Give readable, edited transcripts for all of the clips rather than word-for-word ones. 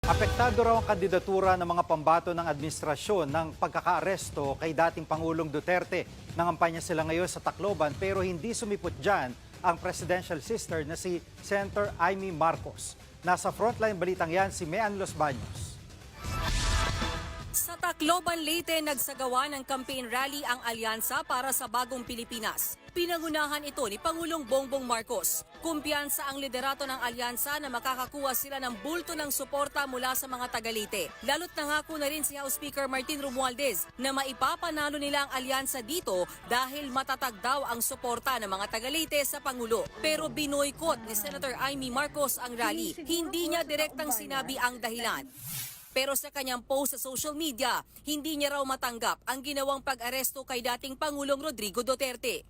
Apektado raw ang kandidatura ng mga pambato ng administrasyon ng pagkakaaresto kay dating Pangulong Duterte. Nangampanya sila ngayon sa Tacloban pero hindi sumipot dyan ang presidential sister na si Senator Amy Marcos. Nasa frontline balitang yan si Mean Los Baños. Sa Tacloban, Leyte, nagsagawa ng campaign rally ang Alyansa para sa Bagong Pilipinas. Pinangunahan ito ni Pangulong Bongbong Marcos. Kumpiyansa ang liderato ng Alyansa na makakakuha sila ng bulto ng suporta mula sa mga taga-Leyte. Lalo't nangako na rin si House Speaker Martin Romualdez na maipapanalo nila ang Alyansa dito dahil matatag daw ang suporta ng mga taga-Leyte sa Pangulo. Pero binoykot ni Senator Amy Marcos ang rally. Hindi niya direktang sinabi ang dahilan. Pero sa kanyang post sa social media, hindi niya raw matanggap ang ginawang pag-aresto kay dating Pangulong Rodrigo Duterte.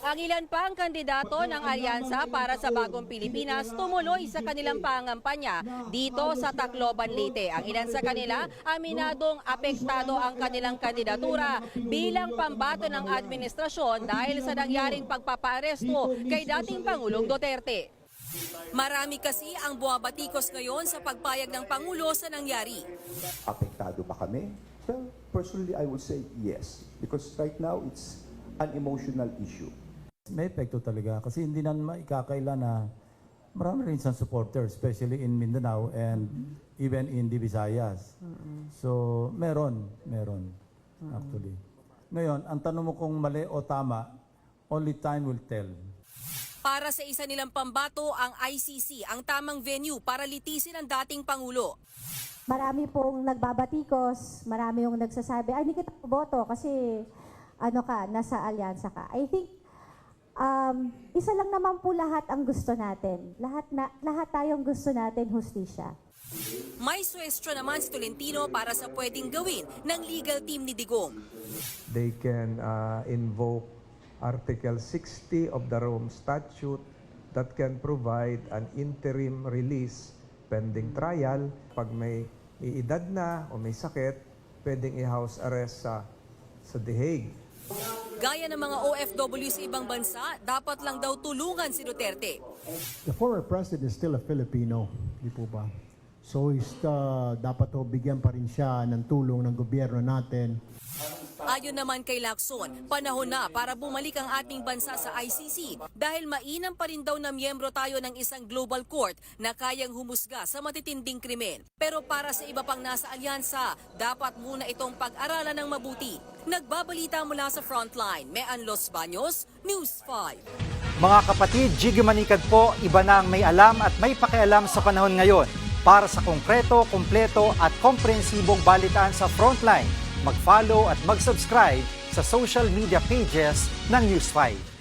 Ang ilan pa ang kandidato ng Alyansa para sa Bagong Pilipinas tumuloy sa kanilang pangampanya dito sa Tacloban, Leyte. Ang ilan sa kanila, aminadong apektado ang kanilang kandidatura bilang pambato ng administrasyon dahil sa nangyaring pagpapaaresto kay dating Pangulong Duterte. Marami kasi ang buwabatikos ngayon sa pagpayag ng Pangulo sa nangyari. Apektado ba kami? Well, personally, I would say yes. Because right now, it's an emotional issue. May epekto talaga kasi hindi na maikakaila na marami rin isang supporter, especially in Mindanao and even in the Visayas. So, meron actually. Ngayon, ang tanong mo kung mali o tama, only time will tell. Para sa isa nilang pambato, ang ICC ang tamang venue para litisin ang dating Pangulo. Marami pong nagbabatikos, marami yung nagsasabi, ay hindi kita boto kasi nasa alyansa ka. I think isa lang naman po lahat ang gusto natin. Lahat tayong gusto natin hustisya. May suwestro naman si Tolentino para sa pwedeng gawin ng legal team ni Digong. They can invoke Article 60 of the Rome Statute that can provide an interim release pending trial. Pag may iedad na o may sakit, pwedeng i-house arrest sa The Hague. Gaya ng mga OFW sa ibang bansa, dapat lang daw tulungan si Duterte. The former president is still a Filipino, di po ba? So dapat bigyan pa rin siya ng tulong ng gobyerno natin. Ayon naman kay Lacson, panahon na para bumalik ang ating bansa sa ICC dahil mainam pa rin daw na miyembro tayo ng isang global court na kayang humusga sa matitinding krimen. Pero para sa iba pang nasa alyansa, dapat muna itong pag-aralan ng mabuti. Nagbabalita mula sa Frontline, Mean Los Baños, News 5. Mga kapatid, Jiggy Manikad po, iba na ang may alam at may pakialam sa panahon ngayon. Para sa konkreto, kumpleto at komprehensibong balitaan sa Frontline, mag-follow at mag-subscribe sa social media pages ng News 5.